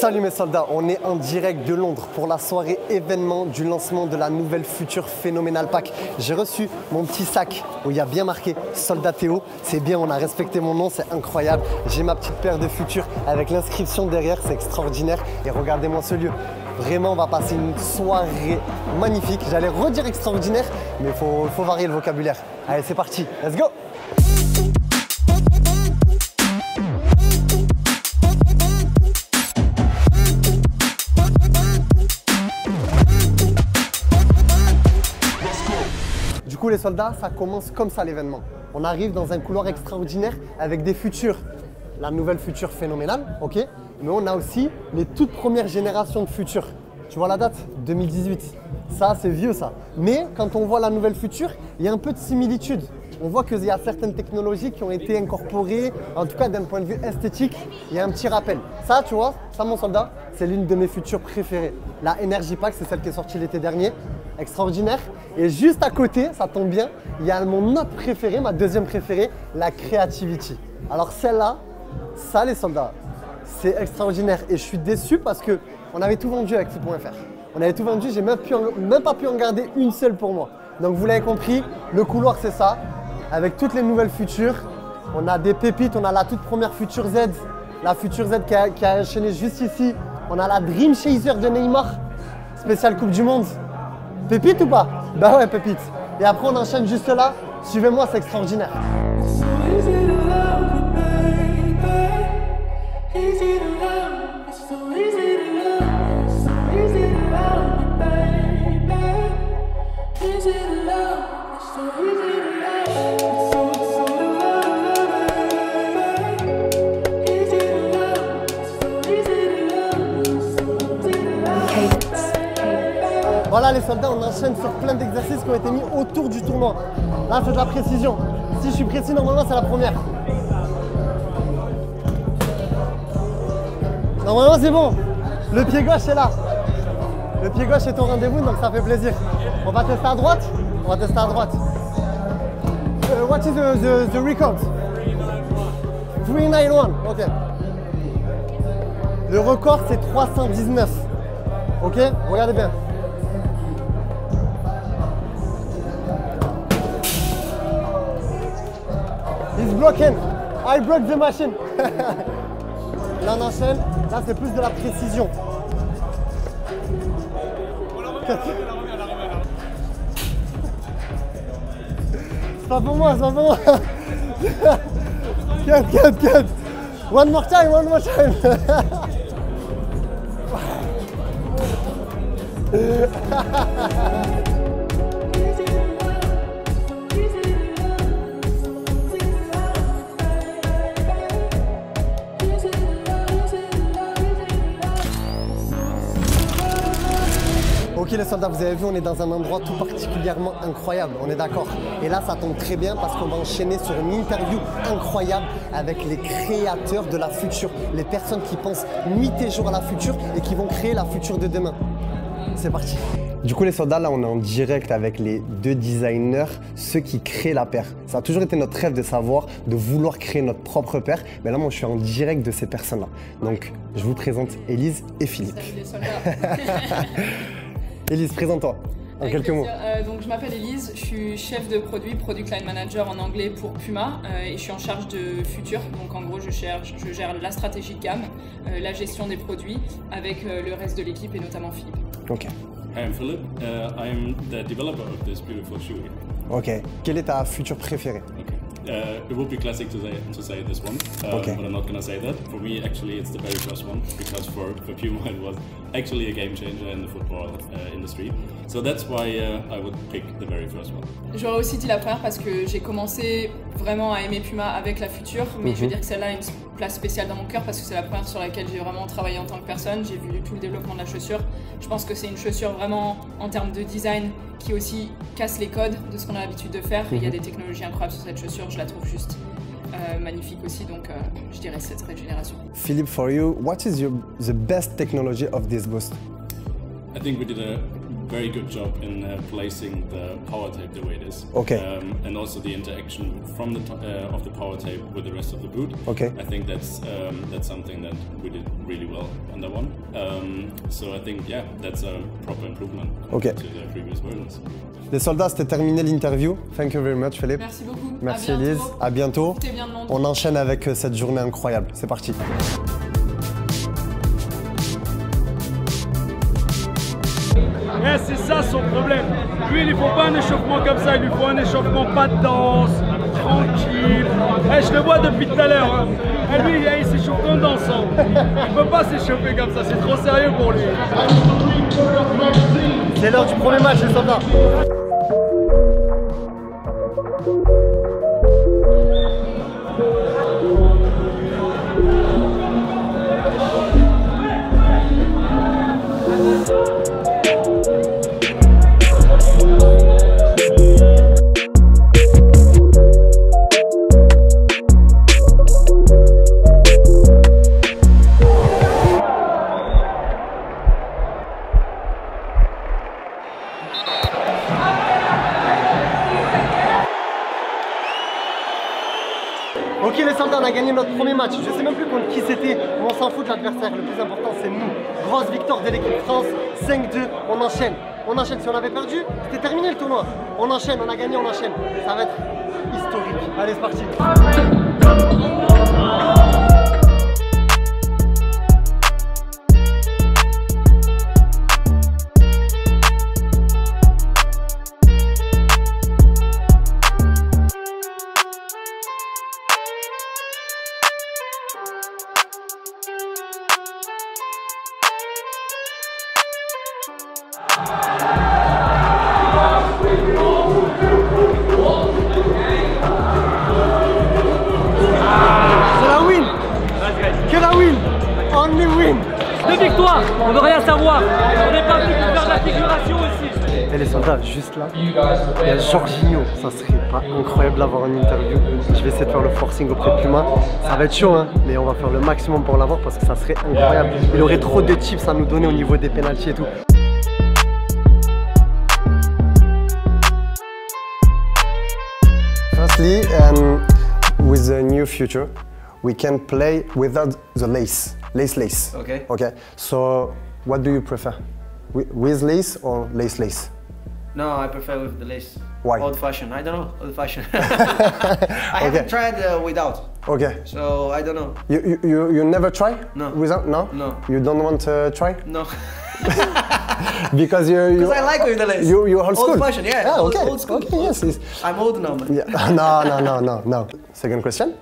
Salut mes soldats, on est en direct de Londres pour la soirée événement du lancement de la nouvelle Future Phenomenal Pack. J'ai reçu mon petit sac où il y a bien marqué Soldat Théo. C'est bien, on a respecté mon nom, c'est incroyable. J'ai ma petite paire de Future avec l'inscription derrière, c'est extraordinaire. Et regardez-moi ce lieu. Vraiment, on va passer une soirée magnifique. J'allais redire extraordinaire, mais il faut varier le vocabulaire. Allez, c'est parti, let's go! Du coup les soldats, ça commence comme ça l'événement. On arrive dans un couloir extraordinaire avec des futurs, la nouvelle Future Phénoménale, ok. Mais on a aussi les toutes premières générations de futurs. Tu vois la date? 2018. Ça c'est vieux ça. Mais quand on voit la nouvelle Future, il y a un peu de similitude. On voit qu'il y a certaines technologies qui ont été incorporées, en tout cas d'un point de vue esthétique, il y a un petit rappel. Ça tu vois, ça mon soldat, c'est l'une de mes futures préférées. La Energy Pack, c'est celle qui est sortie l'été dernier. Extraordinaire. Et juste à côté, ça tombe bien, il y a mon autre préféré, ma deuxième préférée, la Creativity. Alors celle-là, ça les soldats, c'est extraordinaire. Et je suis déçu parce qu'on avait tout vendu avec Foot.fr. On avait tout vendu, j'ai même pas pu en garder une seule pour moi. Donc vous l'avez compris, le couloir c'est ça, avec toutes les nouvelles futures. On a des pépites, on a la toute première Future Z, la Future Z qui a enchaîné juste ici. On a la Dream Chaser de Neymar, spéciale Coupe du Monde. Pépite ou pas? Bah ouais, pépite. Et après, on enchaîne juste là. Suivez-moi, c'est extraordinaire. Voilà les soldats, on enchaîne sur plein d'exercices qui ont été mis autour du tournoi. Là, c'est de la précision. Si je suis précis, normalement, c'est la première. Normalement, c'est bon. Le pied gauche est là. Le pied gauche est au rendez-vous, donc ça fait plaisir. On va tester à droite? On va tester à droite. What is the record? 391, ok. Le record, c'est 319. Ok? Regardez bien. It's broken. I broke the machine. Là on enchaîne. Là c'est plus de la précision. C'est pas pour moi, c'est pas pour moi. Cut. One more time. Ok les soldats, vous avez vu, on est dans un endroit tout particulièrement incroyable, on est d'accord. Et là, ça tombe très bien parce qu'on va enchaîner sur une interview incroyable avec les créateurs de la future, les personnes qui pensent nuit et jour à la future et qui vont créer la future de demain. C'est parti. Du coup les soldats, là on est en direct avec les deux designers, ceux qui créent la paire. Ça a toujours été notre rêve de savoir, de vouloir créer notre propre paire. Mais là moi je suis en direct de ces personnes-là. Donc je vous présente Élise et Philippe. Salut les soldats. Élise, présente-toi en quelques mots. Donc je m'appelle Élise, je suis chef de produit, Product Line Manager en anglais pour Puma et je suis en charge de Future. Donc en gros je gère la stratégie de gamme, la gestion des produits avec le reste de l'équipe et notamment Philippe. Ok. Hi, I'm Philip. I'm the developer of this beautiful shoe here. Ok. Quelle est ta future préférée? Okay. It would be classic to say this one, okay. But I'm not gonna say that. For me, actually, it's the very first one because for Puma it was actually a game changer in the football industry. So that's why I would pick the very first one. J'aurais aussi dit la première parce que j'ai commencé vraiment à aimer Puma avec la Future, mais je veux dire que celle-là a une place spéciale dans mon cœur parce que c'est la première sur laquelle j'ai vraiment travaillé en tant que personne. J'ai vu tout le développement de la chaussure. Je pense que c'est une chaussure vraiment en termes de design qui aussi casse les codes de ce qu'on a l'habitude de faire. Il y a des technologies incroyables sur cette chaussure, je la trouve juste magnifique aussi, donc je dirais cette génération. Philippe, for you, what is the best technology of this boost? I think we did a very good job in placing the power tape the way it is. Okay. And also the interaction from of the power tape with the rest of the boot. Okay. I think that's something that we did really well on that one. So I think that's a proper improvement compared to the previous versions. Les soldats, c'était terminé l'interview. Thank you very much, Philippe. Merci beaucoup. Merci Elise. À bientôt. Profitez bien de Londres. On enchaîne avec cette journée incroyable. C'est parti. C'est ça son problème. Lui, il ne faut pas un échauffement comme ça, il lui faut un échauffement pas de danse, tranquille. Je le vois depuis tout à l'heure. Hein. Lui, il s'échauffe comme dansant. Il ne peut pas s'échauffer comme ça, c'est trop sérieux pour lui. C'est l'heure du premier match, les soldats. Ok les soldats, on a gagné notre premier match. Je sais même plus contre qui c'était, mais on s'en fout de l'adversaire. Le plus important c'est nous. Grosse victoire de l'équipe France, 5-2, on enchaîne. On enchaîne, si on avait perdu, c'était terminé le tournoi. On enchaîne, on a gagné, on enchaîne. Ça va être historique. Allez, c'est parti. Only win. 2 victoires, on ne veut rien savoir. On n'est pas venu pour faire de la figuration ici. Et les soldats, juste là, il y a Jorginho. Ça serait pas incroyable d'avoir une interview. Je vais essayer de faire le forcing auprès de Puma. Ça va être chaud, hein, mais on va faire le maximum pour l'avoir parce que ça serait incroyable. Il aurait trop de tips à nous donner au niveau des pénaltys et tout. Firstly, with the new future, we can play without the lace. Lace. Okay. Okay. So, what do you prefer? With lace or lace? No, I prefer with the lace. Why? Old fashioned. I don't know. Old fashioned. I haven't tried without. Okay. So I don't know. You never try? No. Without? No. No. You don't want to try? No. Because Because I like with the lace. You old school. Old fashioned, yeah. Ah, okay. Old school. Okay. Yes. I'm old now. Man. Yeah. No. Second question.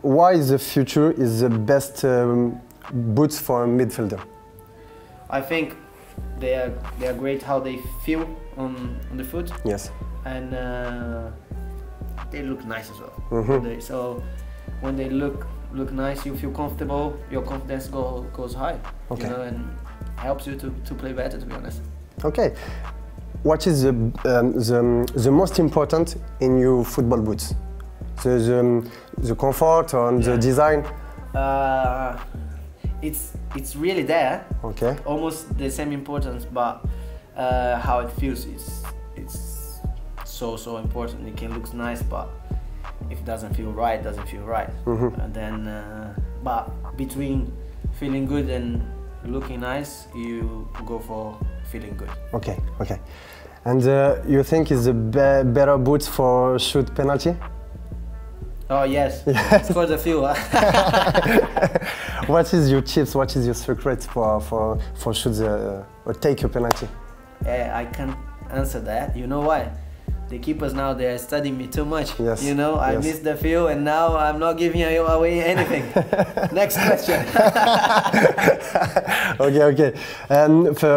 Why the future is the best boots for a midfielder? I think they are great how they feel on the foot. Yes. And they look nice as well. Mm-hmm. So when they look nice, you feel comfortable. Your confidence goes high. Okay. You know, and helps you to play better. To be honest. Okay. What is the most important in your football boots? The comfort and the design? It's really there. Okay. Almost the same importance, but how it feels it's so important. It can look nice, but if it doesn't feel right, it doesn't feel right. Mm-hmm. And then, but between feeling good and looking nice, you go for feeling good. Okay. And you think it's a better boots for shoot penalty? Oh yes, scored a few. What is your tips? What is your secret for shoot or take a penalty? I can't answer that. You know why? The keepers now, they are studying me too much. Yes. You know, I missed the field and now I'm not giving away anything. Next question. Okay.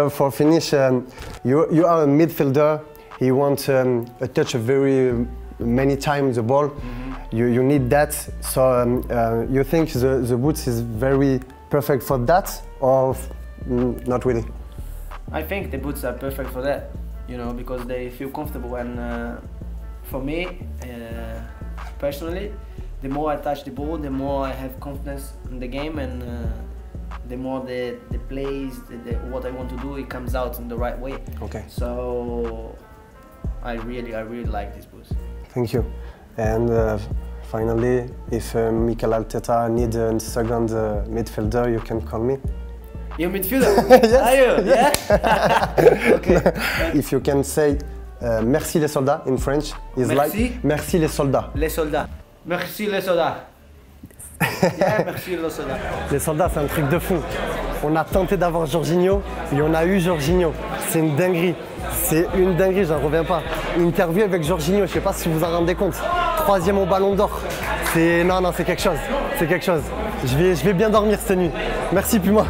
For finish, you are a midfielder. You want to touch very many times the ball. Mm-hmm. You need that. So you think the boots is very perfect for that, or not really? I think the boots are perfect for that. You know, because they feel comfortable, and for me, personally, the more I touch the ball, the more I have confidence in the game, and the more the plays, what I want to do, it comes out in the right way. Okay. So I really like this boost. Thank you. And finally, if Mikel Arteta needs a second midfielder, you can call me. You midfielder? Yes. Are you? Yeah? Okay. If you can say merci les soldats in French, is Merci? like merci les soldats. Les soldats. Merci les soldats. Yeah, merci les soldats. Les soldats, c'est un truc de fou. On a tenté d'avoir Jorginho et on a eu Jorginho. C'est une dinguerie. C'est une dinguerie, j'en reviens pas. Une interview avec Jorginho, je sais pas si vous en rendez compte. 3e au Ballon d'Or. Non, c'est quelque chose. C'est quelque chose. Je vais bien dormir cette nuit. Merci Puma.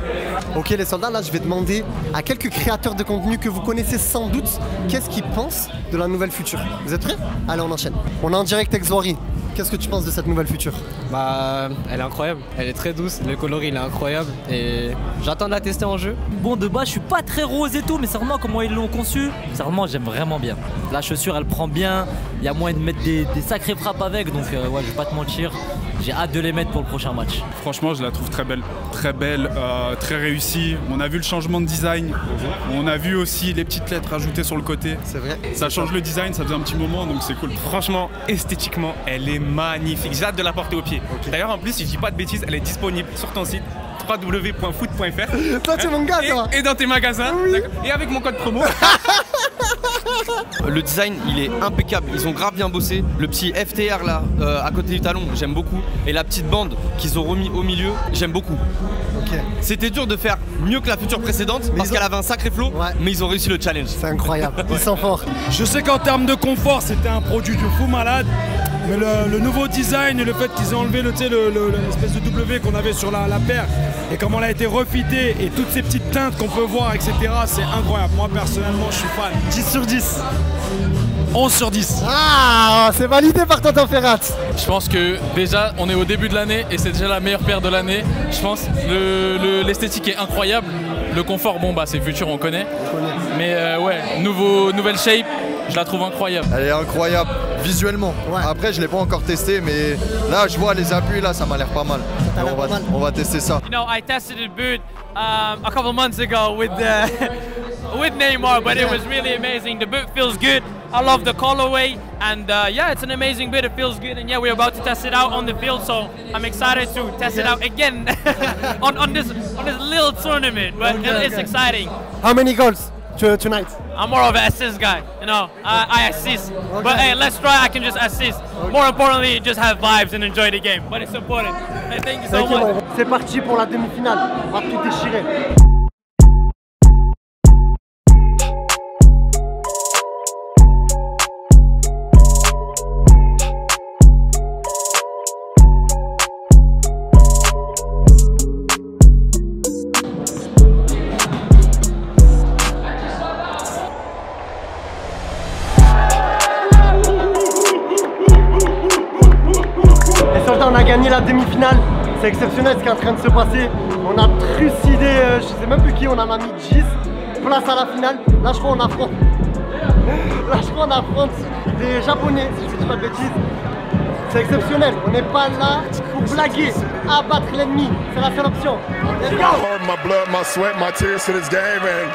Ok les soldats, là je vais demander à quelques créateurs de contenu que vous connaissez sans doute qu'est-ce qu'ils pensent de la nouvelle future. Vous êtes prêts? Allez, on enchaîne. On est en direct avec Zouari. Qu'est-ce que tu penses de cette nouvelle future? Bah, elle est incroyable, elle est très douce, le coloris il est incroyable et j'attends de la tester en jeu. Bon, de base je suis pas très rose et tout, mais sérieusement comment ils l'ont conçu, sérieusement j'aime vraiment bien. La chaussure elle prend bien, il y a moyen de mettre des sacrées frappes avec, donc ouais, je vais pas te mentir, j'ai hâte de les mettre pour le prochain match. Franchement je la trouve très belle, très réussie. On a vu le changement de design, on a vu aussi les petites lettres ajoutées sur le côté. C'est vrai. Ça change le design, ça faisait un petit moment donc c'est cool. Franchement, esthétiquement, elle est magnifique. J'ai hâte de la porter au pied. Okay. D'ailleurs, en plus, si je dis pas de bêtises, elle est disponible sur ton site www.foot.fr. Toi, c'est mon gars, toi. Et dans tes magasins. Oui. Et avec mon code promo. Le design, il est impeccable. Ils ont grave bien bossé. Le petit FTR là, à côté du talon, j'aime beaucoup. Et la petite bande qu'ils ont remis au milieu, j'aime beaucoup. Okay. C'était dur de faire mieux que la future précédente parce qu'elle avait un sacré flow, ouais. Mais ils ont réussi le challenge. C'est incroyable, ils sont forts. Je sais qu'en termes de confort, c'était un produit de fou malade. Mais le nouveau design et le fait qu'ils aient enlevé l'espèce de W qu'on avait sur la paire et comment elle a été refitée et toutes ces petites teintes qu'on peut voir, etc. C'est incroyable. Moi personnellement, je suis fan. 10 sur 10. 11 sur 10. Ah, c'est validé par Tonton Ferrat. Je pense que déjà, on est au début de l'année et c'est déjà la meilleure paire de l'année. Je pense l'esthétique est incroyable. Le confort, bon bah c'est futur, on connaît. Mais ouais, nouvelle shape, je la trouve incroyable. Elle est incroyable visuellement. Ouais. Après, je l'ai pas encore testé, mais là, je vois les appuis, là, ça m'a l'air pas mal. On va tester ça. You know, I tested the boot a couple of months ago with Neymar, but it was really amazing. The boot feels good. I love the colorway, and yeah, it's an amazing boot. It feels good, and yeah, we're about to test it out on the field, so I'm excited to test it out again on this little tournament. But it's exciting. How many goals tonight? I'm more of an assist guy, you know. I assist, but hey, let's try. I can just assist. More importantly, just have vibes and enjoy the game. But it's important. Hey, thank you so much. C'est parti pour la demi-finale. On va tout déchirer. On a gagné la demi-finale, c'est exceptionnel ce qui est en train de se passer. On a trucidé, je sais même plus qui, on a mis 10. Place à la finale. Là je crois on affronte des Japonais, si je ne dis pas de bêtises. C'est exceptionnel, on n'est pas là pour blaguer, abattre l'ennemi, c'est la seule option. Let's go! My blood, my sweat, my tears to this game, and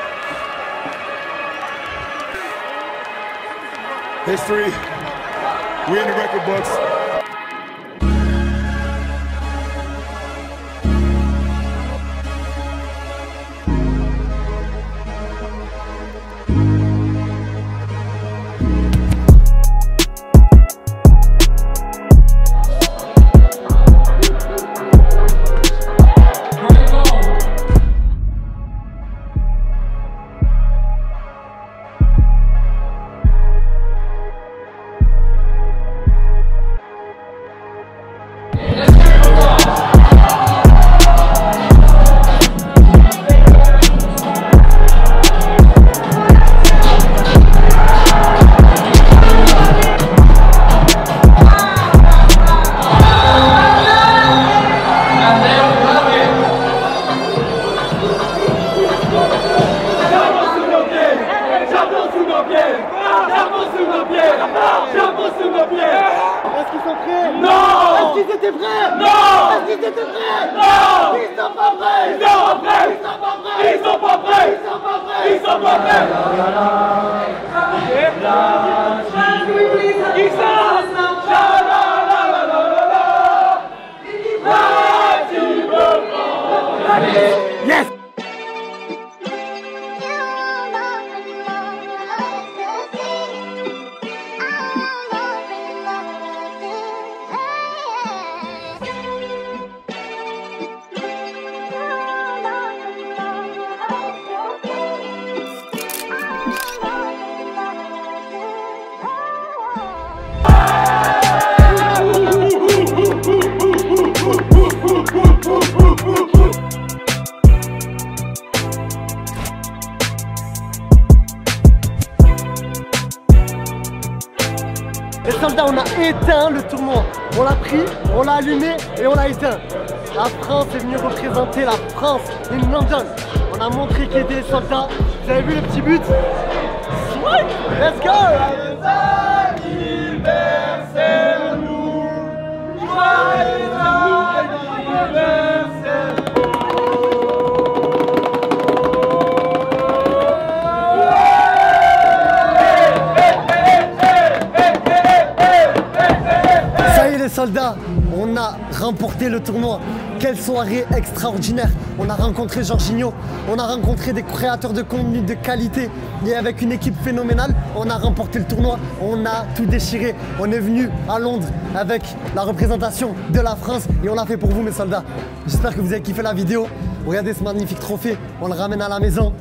history, we in the record books. Est-ce qu'ils sont prêts? Non! Est-ce qu'ils étaient prêts? Non! Est-ce qu'ils étaient prêts? Non! Ils sont pas prêts! Ils sont pas prêts! Ils sont pas prêts! Ils sont pas prêts! Ils sont pas prêts! Ils sont pas prêts! Yes! Les soldats, on a éteint le tournoi. On l'a pris, on l'a allumé et on l'a éteint. La France est venue représenter la France in London. On a montré qui étaient les soldats. Vous avez vu le petit but? Let's go! Joyeux anniversaire nous! Joyeux anniversaire! Les soldats, on a remporté le tournoi. Quelle soirée extraordinaire. On a rencontré Jorginho, on a rencontré des créateurs de contenu de qualité et avec une équipe phénoménale, on a remporté le tournoi, on a tout déchiré. On est venu à Londres avec la représentation de la France et on l'a fait pour vous mes soldats. J'espère que vous avez kiffé la vidéo. Regardez ce magnifique trophée, on le ramène à la maison.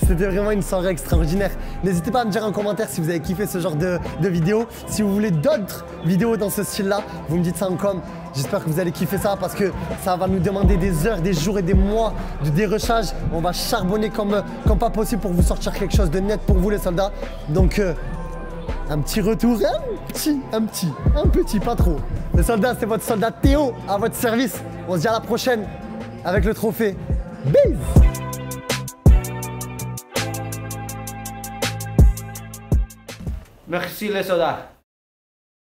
C'était vraiment une soirée extraordinaire. N'hésitez pas à me dire en commentaire si vous avez kiffé ce genre de vidéo. Si vous voulez d'autres vidéos dans ce style-là, vous me dites ça en com. J'espère que vous allez kiffer ça parce que ça va nous demander des heures, des jours et des mois de dérushage. On va charbonner comme pas possible pour vous sortir quelque chose de net pour vous les soldats. Donc un petit retour, un petit, pas trop. Les soldats, c'est votre soldat Théo à votre service. On se dit à la prochaine avec le trophée. Bis! Merci les soldats.